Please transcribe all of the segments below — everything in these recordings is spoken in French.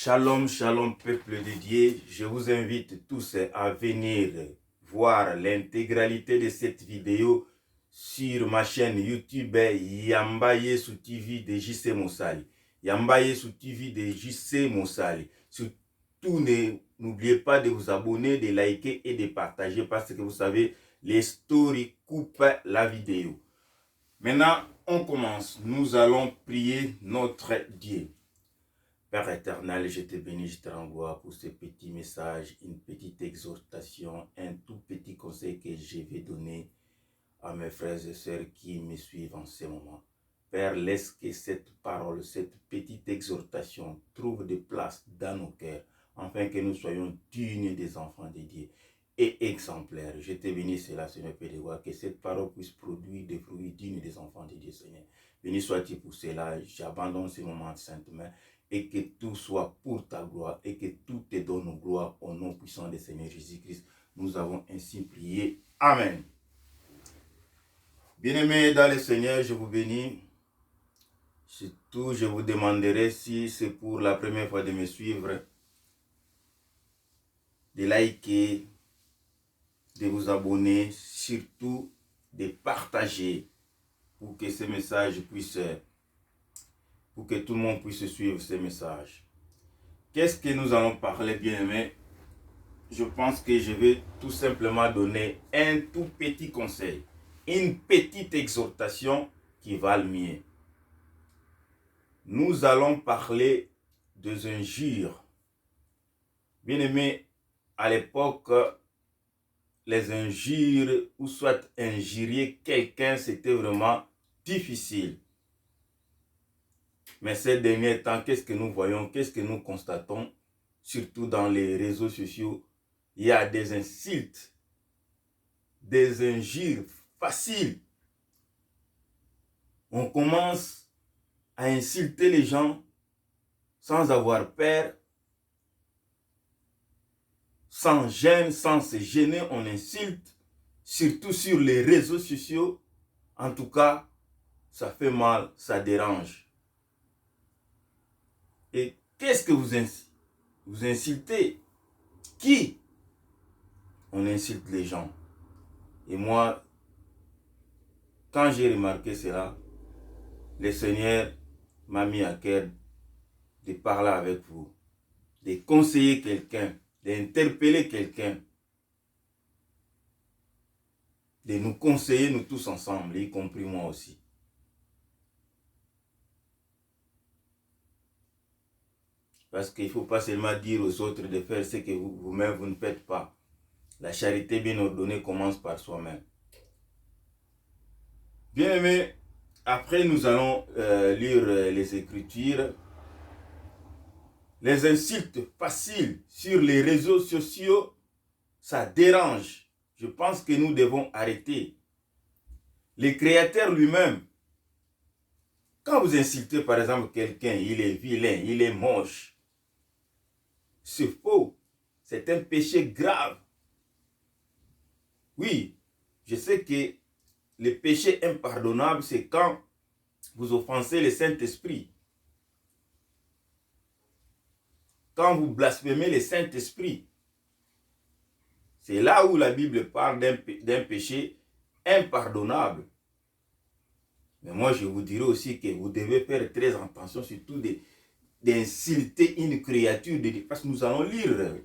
Shalom, shalom, peuple de Dieu. Je vous invite tous à venir voir l'intégralité de cette vidéo sur ma chaîne YouTube Yamba Yesu TV de JC Moussali. Yamba Yesu TV de JC Moussali. Surtout, n'oubliez pas de vous abonner, de liker et de partager parce que vous savez, les stories coupent la vidéo. Maintenant, on commence. Nous allons prier notre Dieu. Père éternel, je te bénis, je te renvoie pour ce petit message, une petite exhortation, un tout petit conseil que je vais donner à mes frères et sœurs qui me suivent en ce moment. Père, laisse que cette parole, cette petite exhortation trouve de place dans nos cœurs, afin que nous soyons dignes des enfants de Dieu et exemplaires. Je te bénis, cela, Seigneur Père de voir que cette parole puisse produire des fruits dignes des enfants de Dieu, Seigneur. Béni sois-tu pour cela, j'abandonne ce moment de sainte main. Et que tout soit pour ta gloire et que tout te donne gloire au nom puissant du Seigneur Jésus-Christ. Nous avons ainsi prié. Amen. Bien-aimés dans le Seigneur, je vous bénis. Surtout, je vous demanderai si c'est pour la première fois de me suivre, de liker, de vous abonner, surtout de partager pour que ce message puisse... pour que tout le monde puisse suivre ces messages. Qu'est-ce que nous allons parler, bien-aimés? Je pense que je vais tout simplement donner un tout petit conseil, une petite exhortation qui va le mieux. Nous allons parler des injures. Bien-aimés, à l'époque, les injures ou soit injurier quelqu'un, c'était vraiment difficile. Mais ces derniers temps, qu'est-ce que nous voyons, qu'est-ce que nous constatons, surtout dans les réseaux sociaux? Il y a des insultes, des injures faciles. On commence à insulter les gens sans avoir peur, sans gêne, sans se gêner, on insulte, surtout sur les réseaux sociaux. En tout cas, ça fait mal, ça dérange. Et qu'est-ce que vous insultez? Vous insultez qui? On insulte les gens. Et moi, quand j'ai remarqué cela, le Seigneur m'a mis à cœur de parler avec vous, de conseiller quelqu'un, d'interpeller quelqu'un, de nous conseiller nous tous ensemble, y compris moi aussi. Parce qu'il ne faut pas seulement dire aux autres de faire ce que vous-même vous ne faites pas. La charité bien ordonnée commence par soi-même. Bien aimé, après nous allons lire les Écritures. Les insultes faciles sur les réseaux sociaux, ça dérange. Je pense que nous devons arrêter. Le Créateur lui-même, quand vous insultez par exemple quelqu'un, il est vilain, il est moche, c'est faux. C'est un péché grave. Oui, je sais que le péché impardonnable, c'est quand vous offensez le Saint-Esprit. Quand vous blasphémez le Saint-Esprit. C'est là où la Bible parle d'un péché impardonnable. Mais moi, je vous dirais aussi que vous devez faire très attention, surtout d'insulter une créature de Dieu. Parce que nous allons lire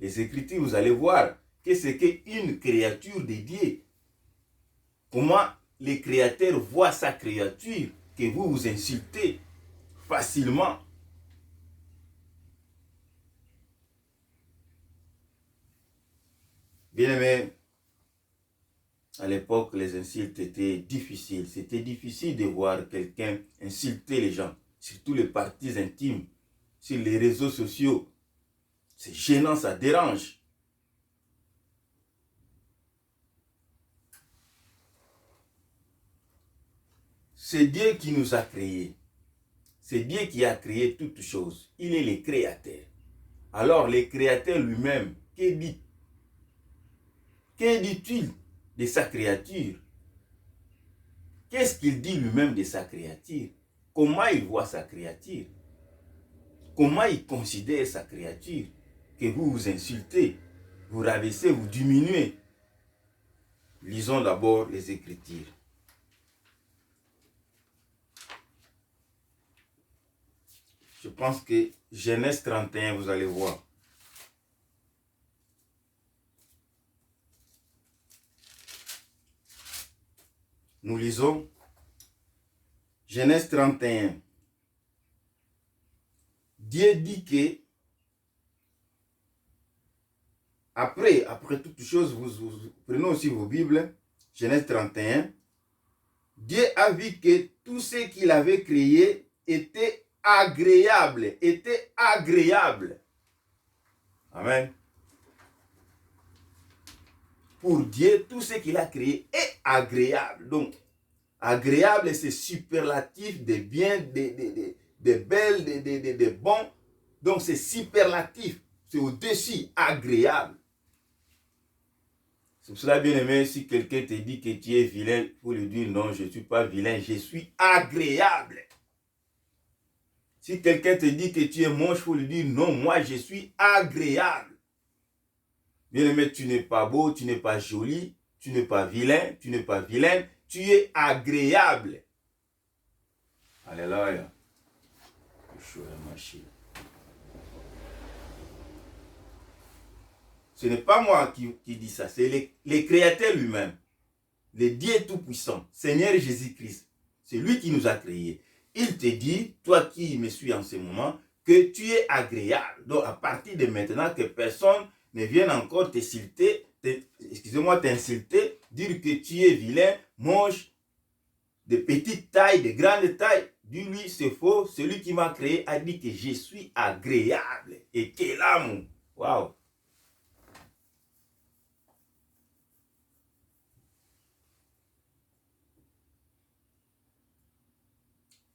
les Écritures, vous allez voir qu'est-ce qu'une créature de Dieu. Comment le Créateur voit sa créature que vous vous insultez facilement. Bien aimé, à l'époque, les insultes étaient difficiles. C'était difficile de voir quelqu'un insulter les gens, surtout les parties intimes, sur les réseaux sociaux. C'est gênant, ça dérange. C'est Dieu qui nous a créés. C'est Dieu qui a créé toutes choses. Il est le créateur. Alors, le créateur lui-même, que dit-il de sa créature? Qu'est-ce qu'il dit lui-même de sa créature? Comment il voit sa créature? comment il considère sa créature que vous vous insultez, vous rabaissez, vous diminuez? Lisons d'abord les Écritures. Je pense que Genèse 31, vous allez voir. Nous lisons Genèse 31. Dieu dit que après toutes choses, vous prenez aussi vos Bibles, Genèse 31, Dieu a vu que tout ce qu'il avait créé était agréable, Amen. Pour Dieu, tout ce qu'il a créé est agréable. Donc, agréable, c'est superlatif de bien, de belles, de bons. Donc, c'est superlatif. C'est au-dessus, agréable. C'est pour cela, bien aimé, si quelqu'un te dit que tu es vilain, il faut lui dire non, je ne suis pas vilain, je suis agréable. Si quelqu'un te dit que tu es moche, il faut lui dire non, moi je suis agréable. Bien aimé, tu n'es pas beau, tu n'es pas joli, tu n'es pas vilain, tu n'es pas vilaine, tu es agréable. Alléluia. Ce n'est pas moi qui dis ça, c'est le Créateur lui-même, le Dieu Tout-Puissant, Seigneur Jésus-Christ. C'est lui qui nous a créés. Il te dit, toi qui me suis en ce moment, que tu es agréable. Donc à partir de maintenant, que personne ne vienne encore t'insulter, t'insulter, dire que tu es vilain, moche, de petite taille, de grande taille. Dis-lui, c'est faux. Celui qui m'a créé a dit que je suis agréable. Et quel amour! Waouh!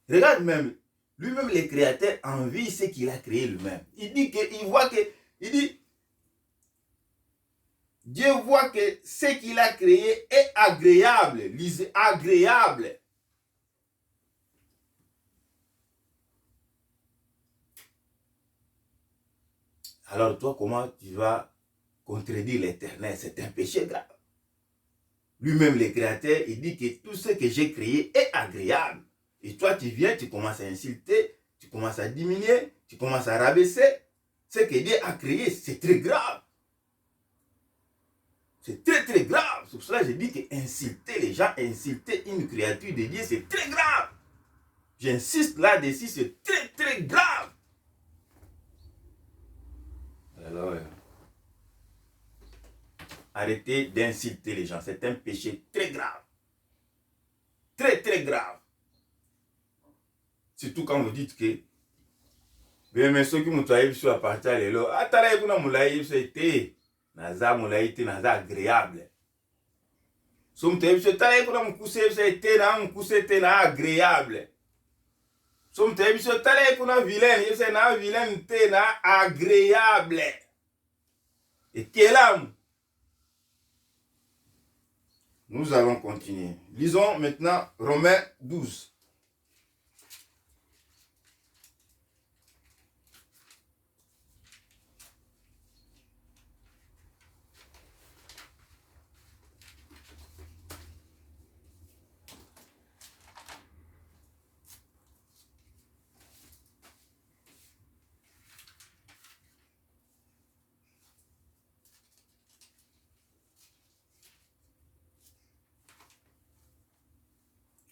Regarde même, lui-même le créateur envie ce qu'il a créé lui-même. Il dit qu'il voit que, il dit, Dieu voit que ce qu'il a créé est agréable. Lisez, agréable. Alors toi, comment tu vas contredire l'Éternel? C'est un péché grave. Lui-même le créateur, il dit que tout ce que j'ai créé est agréable. Et toi, tu viens, tu commences à insulter, tu commences à diminuer, tu commences à rabaisser. Ce que Dieu a créé, c'est très grave. C'est très très grave. C'est pour cela que je dis que insulter les gens, insulter une créature de Dieu, c'est très grave. J'insiste là-dessus, c'est très très grave. Alors, arrêtez d'insulter les gens. C'est un péché très grave. Très très grave. Surtout quand vous dites que mais ceux qui m'ont trahi sur la partie à l'élo, attendez, vous n'avez pas eu c'était. Naza moulaïté, naza agréable. Somme te ebise tala kuna mukuse ebise na mukuse te na agréable. Somme te ebise tala kuna vilain ebise na vilain te na agréable. Et quel âme? Nous allons continuer. Lisons maintenant Romains 12.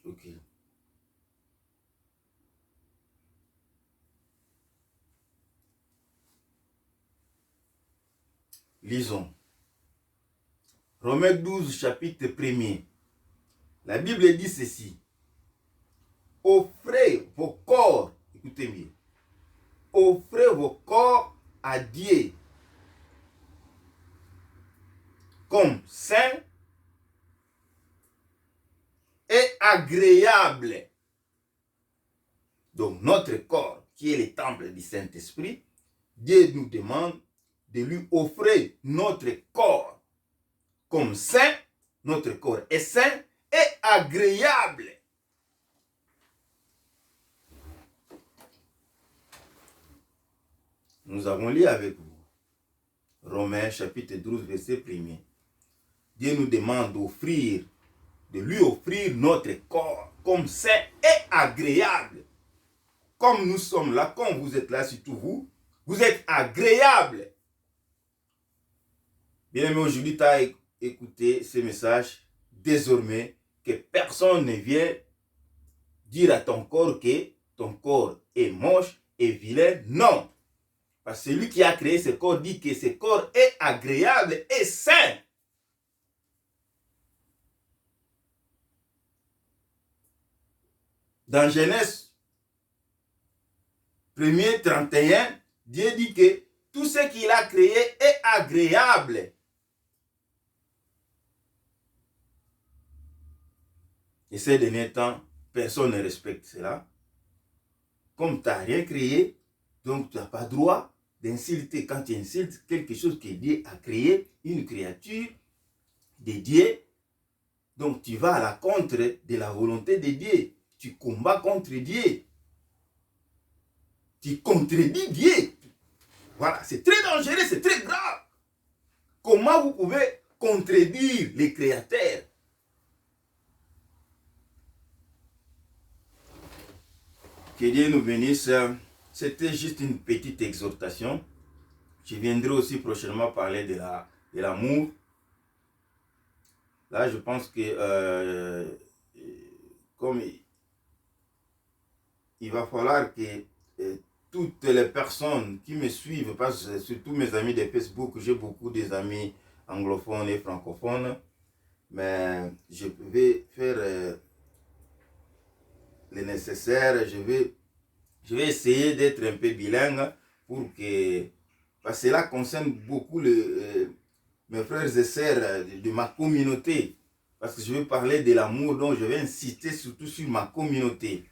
Ok. Lisons. Romains 12, chapitre 1er. La Bible dit ceci. Offrez vos corps, écoutez bien, offrez vos corps à Dieu comme saint et agréable. Donc notre corps, qui est le temple du Saint-Esprit, Dieu nous demande de lui offrir notre corps comme saint. Notre corps est saint et agréable. « Nous avons lu avec vous. Romains chapitre 12, verset 1er. Dieu nous demande de lui offrir notre corps comme saint et agréable. Comme nous sommes là, comme vous êtes là, surtout vous, vous êtes agréable. Bien aimé, aujourd'hui, tu as écouté ce message. Désormais, que personne ne vienne dire à ton corps que ton corps est moche et vilain. Non. Parce que celui qui a créé ce corps dit que ce corps est agréable et sain. Dans Genèse 1er 31, Dieu dit que tout ce qu'il a créé est agréable. Et ces derniers temps, personne ne respecte cela. Comme tu n'as rien créé, donc tu n'as pas droit d'insulter. Quand tu insultes quelque chose que Dieu a créé, une créature de Dieu, donc tu vas à la contre de la volonté de Dieu. Tu combats contre Dieu. Tu contredis Dieu. Voilà, c'est très dangereux, c'est très grave. Comment vous pouvez contredire les créateurs? Que Dieu nous bénisse. C'était juste une petite exhortation. Je viendrai aussi prochainement parler de l'amour. Là, je pense que comme il va falloir que toutes les personnes qui me suivent, parce que surtout mes amis de Facebook, j'ai beaucoup d'amis anglophones et francophones, mais je vais faire le nécessaire, je vais essayer d'être un peu bilingue pour que, parce que cela concerne beaucoup mes frères et sœurs de ma communauté, parce que je vais parler de l'amour, donc je vais insister surtout sur ma communauté.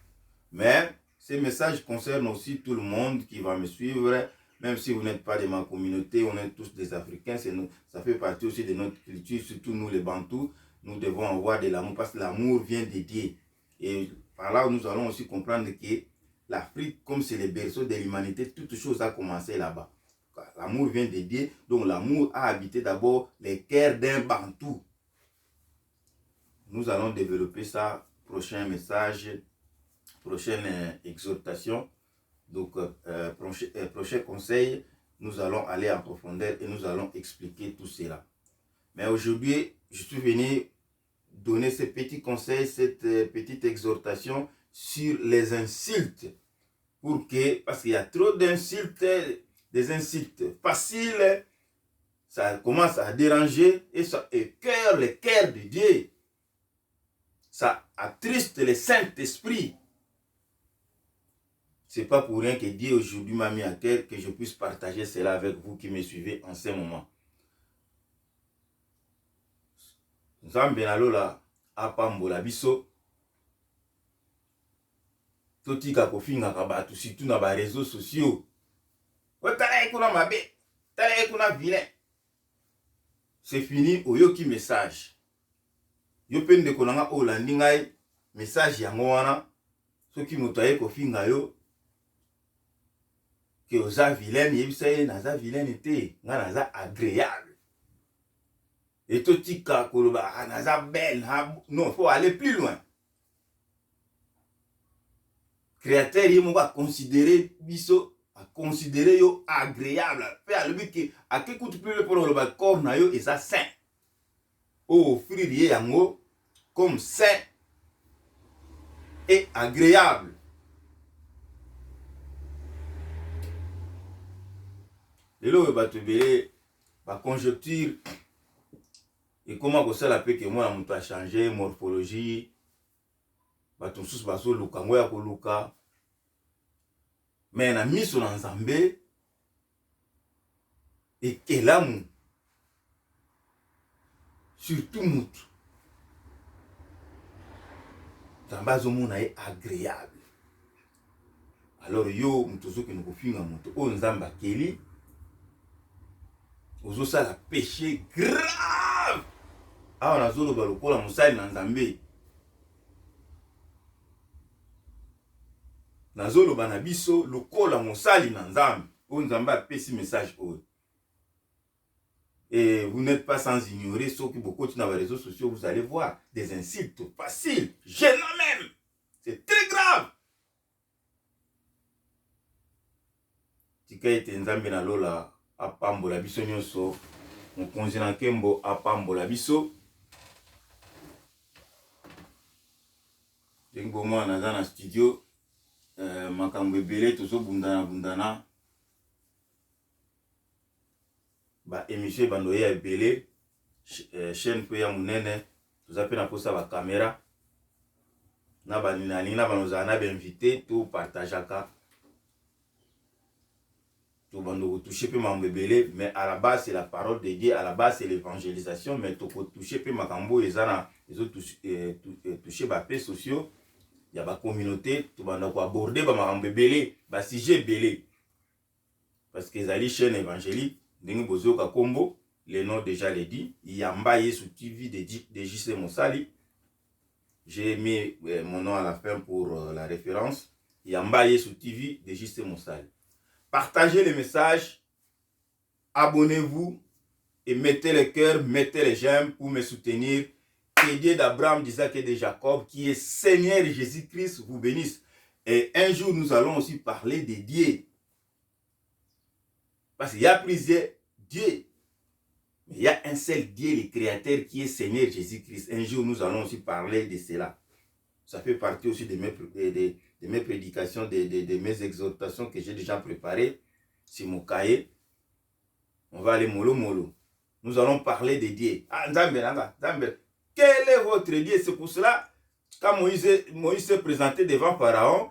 Mais ces messages concernent aussi tout le monde qui va me suivre, même si vous n'êtes pas de ma communauté, on est tous des Africains, ça fait partie aussi de notre culture, surtout nous les Bantous, nous devons avoir de l'amour, parce que l'amour vient de Dieu. Et par là, nous allons aussi comprendre que l'Afrique, comme c'est le berceau de l'humanité, toute chose a commencé là-bas. L'amour vient de Dieu, donc l'amour a habité d'abord les cœurs d'un Bantou. Nous allons développer ça, prochain message, prochaine exhortation, donc prochain conseil, nous allons aller en profondeur et nous allons expliquer tout cela. Mais aujourd'hui, je suis venu donner ces petits conseils, cette petite exhortation sur les insultes, parce qu'il y a trop d'insultes, des insultes faciles, ça commence à déranger et ça écoeure le cœur de Dieu. Ça attriste le Saint-Esprit. Ce n'est pas pour rien que Dieu aujourd'hui m'a mis à terre que je puisse partager cela avec vous qui me suivez en ce moment. Nzambe nalola apambola biso. Totika kofinga kabatu surtout na ba réseaux sociaux. Tala ekuna mabe, tala ekuna vilain. C'est fini oyoki message. Yo pende konanga olandi ngai message yango wana. Soki moto aye kofinga yo que oza vilaine, yebisa ye naza vilaine te, nga naza agréable. Et totika koloba naza belle, non, il faut aller plus loin. Créateur ye moko a considéré biso, a considéré yo agréable. Pe a lebi que a ke kutu plus le pour le corps na yo eza saint. Offrir ye yango comme saint et agréable. Lelo bato belé ba conjecture et comment que ça la peut que moi on a changé morphologie bato sous baso luka ngoya ko luka mais na miso na Nzambe et kelamu surtout mutu Nzambe azomona ye agréable. Alors yo mutu soki no kofinga mutu o Nzambe akeli ozo sala péché grave. Ah, na zolo ba lokola musali na Nzambe. Na zolo ba na biso lokola musali na Nzambe. On nous a fait message. Et vous n'êtes pas sans ignorer ceux qui beaucoup dans les réseaux sociaux, vous allez voir des insultes faciles, gênants même. C'est très grave. Tika ete nzambe na lola apambola biso nyonso, mokonzi na nkembo apambola biso. Dengo mwa naza na studio, makambo ebele tozo bundana. Ba émission bando ya ebele, chaîne pe ya munene, toza pe na posa ba caméra. Na ba nini na banoza na ba invité to partageaka. Tout le monde toucher peu mambo belé, mais à la base c'est la parole de Dieu, à la base c'est l'évangélisation, mais tout toucher peu makambo les ana les autres toucher ba paix sociaux, il y a ba communauté, tout le monde aborder ba mambo belé, ba sujet belé, parce que les chaîne évangélique, dingue bozo ka combo, les noms déjà les dit, Yamba Yesu TV de JC Moussali, j'ai mis mon nom à la fin pour la référence, Yamba Yesu TV de JC Moussali. Partagez le message, abonnez-vous et mettez le cœur, mettez les j'aime pour me soutenir. Que Dieu d'Abraham, d'Isaac et de Jacob, qui est Seigneur Jésus-Christ, vous bénisse. Et un jour, nous allons aussi parler de Dieu. Parce qu'il y a plusieurs dieux. Mais il y a un seul Dieu, le Créateur, qui est Seigneur Jésus-Christ. Un jour, nous allons aussi parler de cela. Ça fait partie aussi de mes prédications, de mes exhortations que j'ai déjà préparées sur mon cahier. On va aller mollo. Nous allons parler de Dieu. Ah, Nzambe. Quel est votre Dieu? C'est pour cela, quand Moïse s'est présenté devant Pharaon,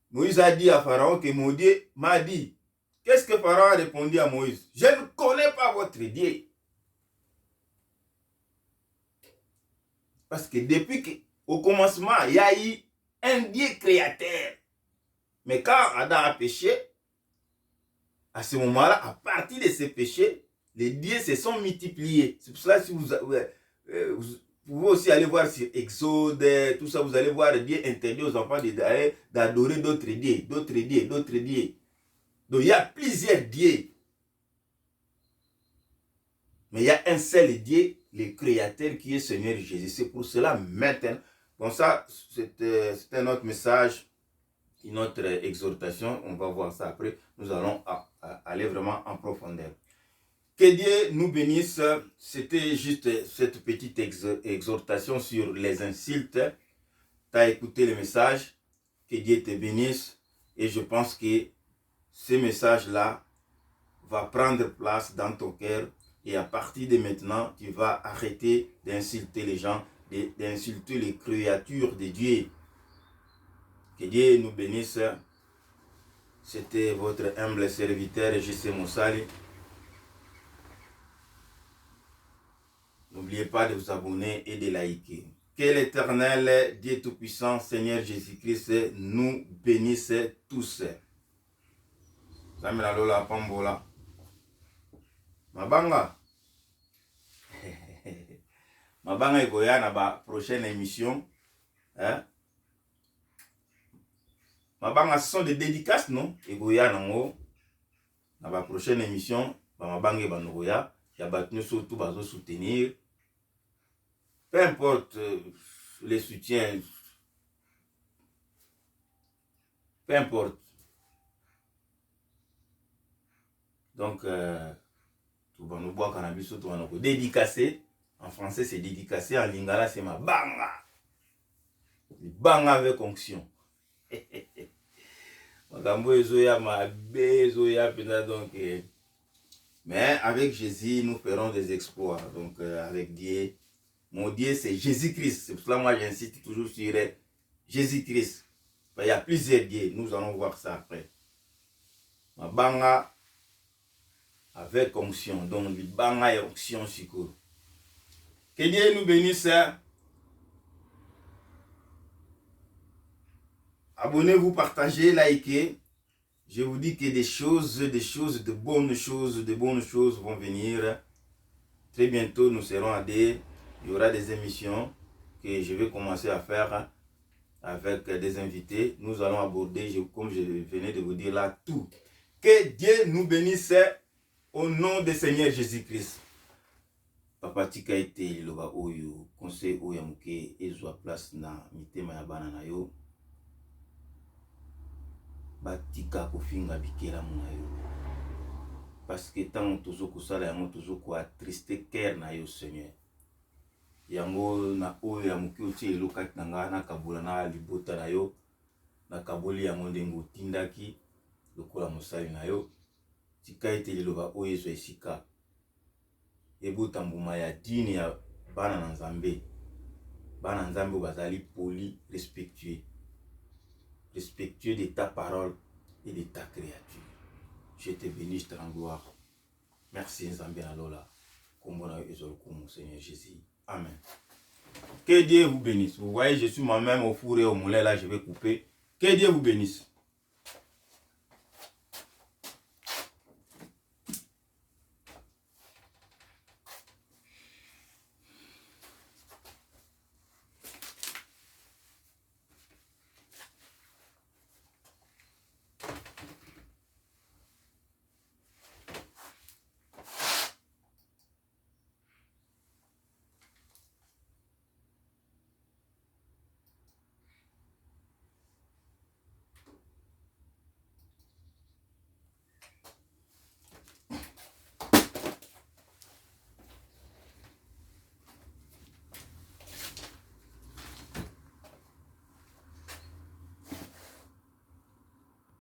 Moïse a dit à Pharaon que mon Dieu m'a dit. Qu'est-ce que Pharaon a répondu à Moïse? Je ne connais pas votre Dieu. Parce que depuis qu'au commencement, il y a eu un Dieu créateur. Mais quand Adam a péché, à ce moment-là, à partir de ce péché, les dieux se sont multipliés. C'est pour cela que si vous pouvez aussi aller voir sur Exode, tout ça, vous allez voir Dieu interdit aux enfants d'adorer d'autres dieux. Donc il y a plusieurs dieux. Mais il y a un seul Dieu, le Créateur, qui est Seigneur Jésus. C'est pour cela maintenant. Bon, ça, c'est un autre message, une autre exhortation. On va voir ça après. Nous allons aller vraiment en profondeur. Que Dieu nous bénisse. C'était juste cette petite exhortation sur les insultes. Tu as écouté le message. Que Dieu te bénisse. Et je pense que ce message-là va prendre place dans ton cœur. Et à partir de maintenant, tu vas arrêter d'insulter les gens, d'insulter les créatures de Dieu. Que Dieu nous bénisse. C'était votre humble serviteur, JC Moussali. N'oubliez pas de vous abonner et de liker. Que l'Éternel, Dieu Tout-Puissant, Seigneur Jésus-Christ, nous bénisse tous. Samela Lola Pambola. Mabanga. Mabanga Egoya na ba prochaine émission. Hein? Mabanga, ce sont des dédicaces, non? Egoya nango. Na ba prochaine émission. Mabanga et Banogoya. Yabatnu surtout bazo soutenir. Peu importe les soutiens. Peu importe. Donc, tout va nous boire cannabis, tout va nous dédicacer. En français, c'est dédicacé. En lingala, c'est ma banga. Banga avec onction. Magambo ezoya ma bezoya pena donc. Mais avec Jésus, nous ferons des exploits. Donc, avec Dieu. Mon Dieu, c'est Jésus-Christ. C'est pour cela que moi, j'insiste toujours sur Jésus-Christ. Il y a plusieurs dieux. Nous allons voir ça après. Ma banga avec onction. Donc, banga et onction siko. Que Dieu nous bénisse. Abonnez-vous, partagez, likez. Je vous dis que de bonnes choses vont venir. Très bientôt, nous serons à il y aura des émissions que je vais commencer à faire avec des invités. Nous allons aborder, comme je venais de vous dire là, tout. Que Dieu nous bénisse au nom du Seigneur Jésus-Christ. Papa tika ete liloba oyo conseil oyo muke ezwa place na mitema ya bana na yo. Batika kofinga bikela muna yo. Parce que tant tozo kosala yango tozo ko attrister cœur na yo Seigneur. Yango na oyo ya muke otie elokaki na nga na kabula na libota na yo. Na kaboli yango ndengo tindaki lokola mosali na yo. Tika ete liloba oyo ezwa esika. Ebota mbuma ya dini ya bana na Nzambe. Bana Nzambe bazali poli, respectueux. Respectueux de ta parole et de ta créature. Je te bénis, je te rends gloire. Merci Nzambe na lola. Kombona ezolukumu Seigneur Jésus. Amen. Que Dieu vous bénisse. Vous voyez, je suis moi-même au four et au moulin là, je vais couper. Que Dieu vous bénisse.